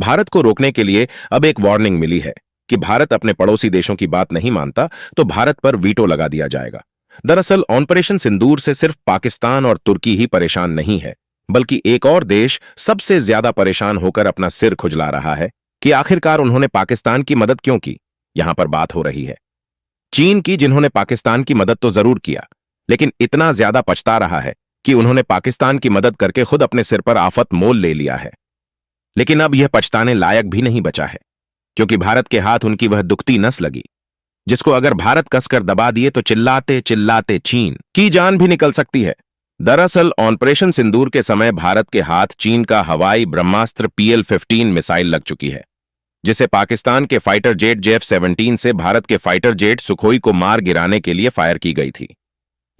भारत को रोकने के लिए अब एक वार्निंग मिली है कि भारत अपने पड़ोसी देशों की बात नहीं मानता तो भारत पर वीटो लगा दिया जाएगा। दरअसल ऑपरेशन सिंदूर से सिर्फ पाकिस्तान और तुर्की ही परेशान नहीं है, बल्कि एक और देश सबसे ज्यादा परेशान होकर अपना सिर खुजला रहा है कि आखिरकार उन्होंने पाकिस्तान की मदद क्यों की। यहां पर बात हो रही है चीन की, जिन्होंने पाकिस्तान की मदद तो जरूर किया, लेकिन इतना ज्यादा पछता रहा है कि उन्होंने पाकिस्तान की मदद करके खुद अपने सिर पर आफत मोल ले लिया है। लेकिन अब यह पछताने लायक भी नहीं बचा है, क्योंकि भारत के हाथ उनकी वह दुखती नस लगी जिसको अगर भारत कसकर दबा दिए तो चिल्लाते चिल्लाते चीन की जान भी निकल सकती है। दरअसल ऑपरेशन सिंदूर के समय भारत के हाथ चीन का हवाई ब्रह्मास्त्र PL-15 मिसाइल लग चुकी है, जिसे पाकिस्तान के फाइटर जेट JF-17 से भारत के फाइटर जेट सुखोई को मार गिराने के लिए फायर की गई थी।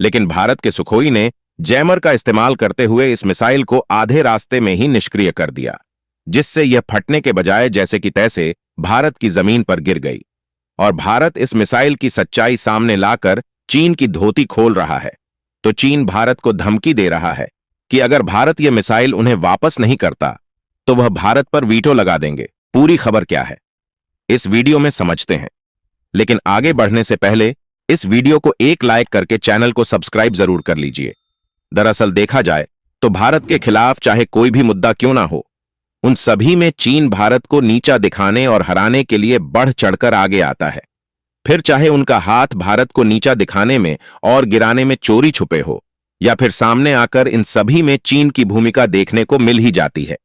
लेकिन भारत के सुखोई ने जैमर का इस्तेमाल करते हुए इस मिसाइल को आधे रास्ते में ही निष्क्रिय कर दिया, जिससे यह फटने के बजाय जैसे कि तैसे भारत की जमीन पर गिर गई। और भारत इस मिसाइल की सच्चाई सामने लाकर चीन की धोती खोल रहा है, तो चीन भारत को धमकी दे रहा है कि अगर भारत यह मिसाइल उन्हें वापस नहीं करता तो वह भारत पर वीटो लगा देंगे। पूरी खबर क्या है इस वीडियो में समझते हैं, लेकिन आगे बढ़ने से पहले इस वीडियो को एक लाइक करके चैनल को सब्सक्राइब जरूर कर लीजिए। दरअसल देखा जाए तो भारत के खिलाफ चाहे कोई भी मुद्दा क्यों ना हो, उन सभी में चीन भारत को नीचा दिखाने और हराने के लिए बढ़ चढ़कर आगे आता है। फिर चाहे उनका हाथ भारत को नीचा दिखाने में और गिराने में चोरी छुपे हो, या फिर सामने आकर, इन सभी में चीन की भूमिका देखने को मिल ही जाती है।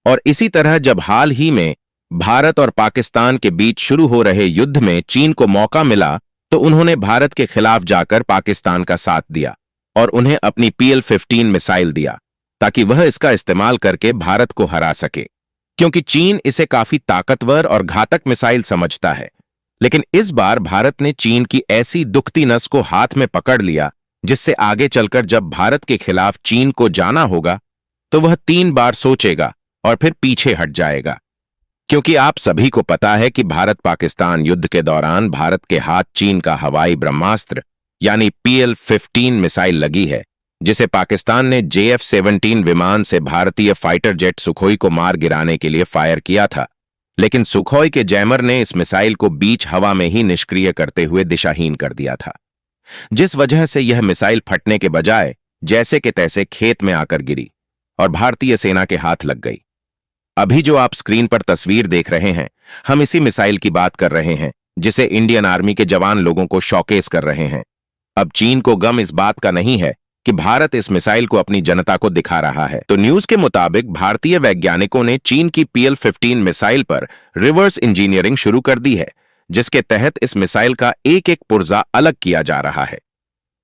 और इसी तरह जब हाल ही में भारत और पाकिस्तान के बीच शुरू हो रहे युद्ध में चीन को मौका मिला तो उन्होंने भारत के खिलाफ जाकर पाकिस्तान का साथ दिया और उन्हें अपनी PL-15 मिसाइल दिया ताकि वह इसका इस्तेमाल करके भारत को हरा सके, क्योंकि चीन इसे काफी ताकतवर और घातक मिसाइल समझता है। लेकिन इस बार भारत ने चीन की ऐसी दुखती नस को हाथ में पकड़ लिया जिससे आगे चलकर जब भारत के खिलाफ चीन को जाना होगा तो वह 3 बार सोचेगा और फिर पीछे हट जाएगा। क्योंकि आप सभी को पता है कि भारत पाकिस्तान युद्ध के दौरान भारत के हाथ चीन का हवाई ब्रह्मास्त्र यानी PL-15 मिसाइल लगी है, जिसे पाकिस्तान ने JF-17 विमान से भारतीय फाइटर जेट सुखोई को मार गिराने के लिए फायर किया था। लेकिन सुखोई के जैमर ने इस मिसाइल को बीच हवा में ही निष्क्रिय करते हुए दिशाहीन कर दिया था, जिस वजह से यह मिसाइल फटने के बजाय जैसे के तैसे खेत में आकर गिरी और भारतीय सेना के हाथ लग गई। अभी जो आप स्क्रीन पर तस्वीर देख रहे हैं, हम इसी मिसाइल की बात कर रहे हैं जिसे इंडियन आर्मी के जवान लोगों को शौकेस कर रहे हैं। अब चीन को गम इस बात का नहीं है कि भारत इस मिसाइल को अपनी जनता को दिखा रहा है, तो न्यूज के मुताबिक भारतीय वैज्ञानिकों ने चीन की PL-15 मिसाइल पर रिवर्स इंजीनियरिंग शुरू कर दी है, जिसके तहत इस मिसाइल का एक एक पुर्जा अलग किया जा रहा है।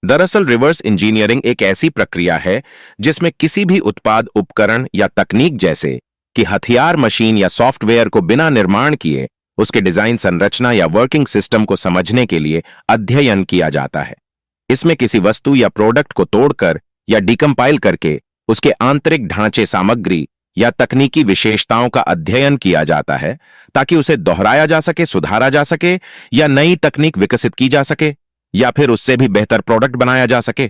दरअसल रिवर्स इंजीनियरिंग एक ऐसी प्रक्रिया है जिसमें किसी भी उत्पाद, उपकरण या तकनीक जैसे कि हथियार, मशीन या सॉफ्टवेयर को बिना निर्माण किए उसके डिजाइन, संरचना या वर्किंग सिस्टम को समझने के लिए अध्ययन किया जाता है। इसमें किसी वस्तु या प्रोडक्ट को तोड़कर या डिकम्पाइल करके उसके आंतरिक ढांचे, सामग्री या तकनीकी विशेषताओं का अध्ययन किया जाता है ताकि उसे दोहराया जा सके, सुधारा जा सके या नई तकनीक विकसित की जा सके या फिर उससे भी बेहतर प्रोडक्ट बनाया जा सके।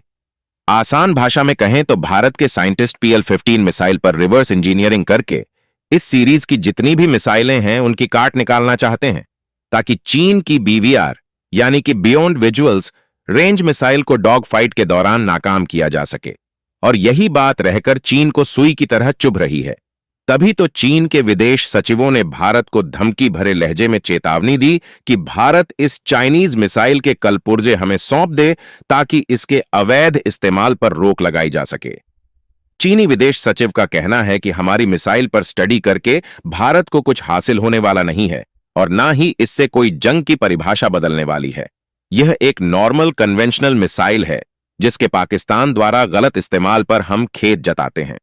आसान भाषा में कहें तो भारत के साइंटिस्ट PL-15 मिसाइल पर रिवर्स इंजीनियरिंग करके इस सीरीज की जितनी भी मिसाइलें हैं उनकी काट निकालना चाहते हैं, ताकि चीन की BVR यानी कि बियॉन्ड विजुअल्स रेंज मिसाइल को डॉग फाइट के दौरान नाकाम किया जा सके। और यही बात रहकर चीन को सुई की तरह चुभ रही है। तभी तो चीन के विदेश सचिवों ने भारत को धमकी भरे लहजे में चेतावनी दी कि भारत इस चाइनीज मिसाइल के कलपुर्जे हमें सौंप दे ताकि इसके अवैध इस्तेमाल पर रोक लगाई जा सके। चीनी विदेश सचिव का कहना है कि हमारी मिसाइल पर स्टडी करके भारत को कुछ हासिल होने वाला नहीं है और ना ही इससे कोई जंग की परिभाषा बदलने वाली है। यह एक नॉर्मल कन्वेंशनल मिसाइल है जिसके पाकिस्तान द्वारा गलत इस्तेमाल पर हम खेद जताते हैं।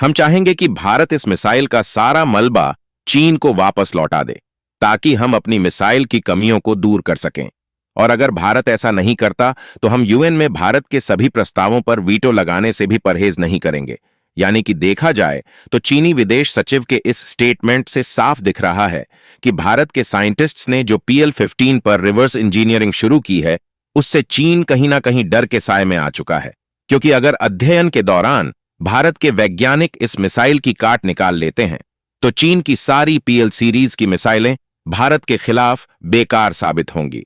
हम चाहेंगे कि भारत इस मिसाइल का सारा मलबा चीन को वापस लौटा दे ताकि हम अपनी मिसाइल की कमियों को दूर कर सकें। और अगर भारत ऐसा नहीं करता तो हम UN में भारत के सभी प्रस्तावों पर वीटो लगाने से भी परहेज नहीं करेंगे। यानी कि देखा जाए तो चीनी विदेश सचिव के इस स्टेटमेंट से साफ दिख रहा है कि भारत के साइंटिस्ट्स ने जो PL-15 पर रिवर्स इंजीनियरिंग शुरू की है उससे चीन कहीं ना कहीं डर के साए में आ चुका है, क्योंकि अगर अध्ययन के दौरान भारत के वैज्ञानिक इस मिसाइल की काट निकाल लेते हैं तो चीन की सारी पीएल सीरीज की मिसाइलें भारत के खिलाफ बेकार साबित होंगी।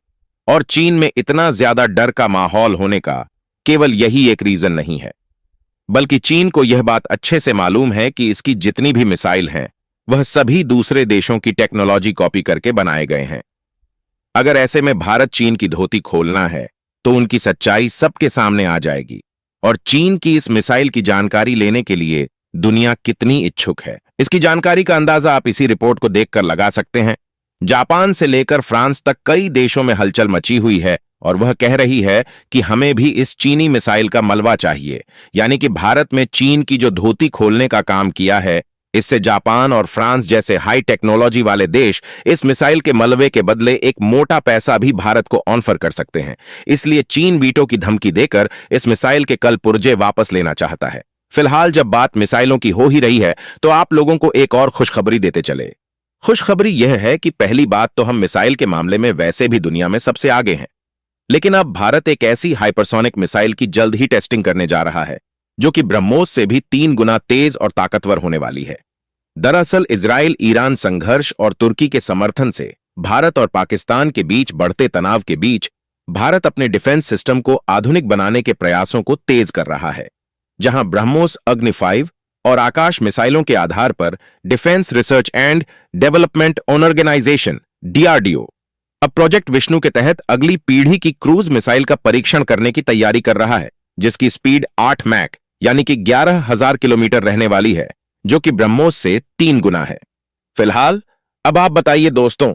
और चीन में इतना ज्यादा डर का माहौल होने का केवल यही एक रीजन नहीं है, बल्कि चीन को यह बात अच्छे से मालूम है कि इसकी जितनी भी मिसाइल हैं वह सभी दूसरे देशों की टेक्नोलॉजी कॉपी करके बनाए गए हैं। अगर ऐसे में भारत चीन की धोती खोलना है तो उनकी सच्चाई सबके सामने आ जाएगी और चीन की इस मिसाइल की जानकारी लेने के लिए दुनिया कितनी इच्छुक है, इसकी जानकारी का अंदाजा आप इसी रिपोर्ट को देखकर लगा सकते हैं। जापान से लेकर फ्रांस तक कई देशों में हलचल मची हुई है और वह कह रही है कि हमें भी इस चीनी मिसाइल का मलबा चाहिए। यानी कि भारत में चीन की जो धोती खोलने का काम किया है, इससे जापान और फ्रांस जैसे हाई टेक्नोलॉजी वाले देश इस मिसाइल के मलबे के बदले एक मोटा पैसा भी भारत को ऑफर कर सकते हैं। इसलिए चीन वीटो की धमकी देकर इस मिसाइल के कल पुर्जे वापस लेना चाहता है। फिलहाल जब बात मिसाइलों की हो ही रही है तो आप लोगों को एक और खुशखबरी देते चले। खुशखबरी यह है कि पहली बात तो हम मिसाइल के मामले में वैसे भी दुनिया में सबसे आगे हैं, लेकिन अब भारत एक ऐसी हाइपरसोनिक मिसाइल की जल्द ही टेस्टिंग करने जा रहा है जो कि ब्रह्मोस से भी 3 गुना तेज और ताकतवर होने वाली है। दरअसल इजराइल ईरान संघर्ष और तुर्की के समर्थन से भारत और पाकिस्तान के बीच बढ़ते तनाव के बीच भारत अपने डिफेंस सिस्टम को आधुनिक बनाने के प्रयासों को तेज कर रहा है, जहां ब्रह्मोस अग्नि 5 और आकाश मिसाइलों के आधार पर defence research and development organisation DRDO अब प्रोजेक्ट विष्णु के तहत अगली पीढ़ी की क्रूज मिसाइल का परीक्षण करने की तैयारी कर रहा है, जिसकी स्पीड 8 मैक यानी कि 11,000 किलोमीटर रहने वाली है, जो कि ब्रह्मोस से 3 गुना है। फिलहाल अब आप बताइए दोस्तों,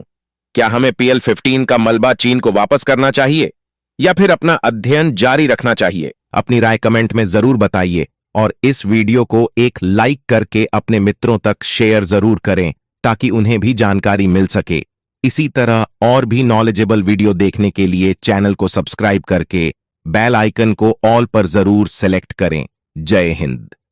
क्या हमें PL-15 का मलबा चीन को वापस करना चाहिए या फिर अपना अध्ययन जारी रखना चाहिए? अपनी राय कमेंट में जरूर बताइए और इस वीडियो को एक लाइक करके अपने मित्रों तक शेयर जरूर करें ताकि उन्हें भी जानकारी मिल सके। इसी तरह और भी नॉलेजेबल वीडियो देखने के लिए चैनल को सब्सक्राइब करके बेल आइकन को ऑल पर जरूर सेलेक्ट करें। जय हिंद।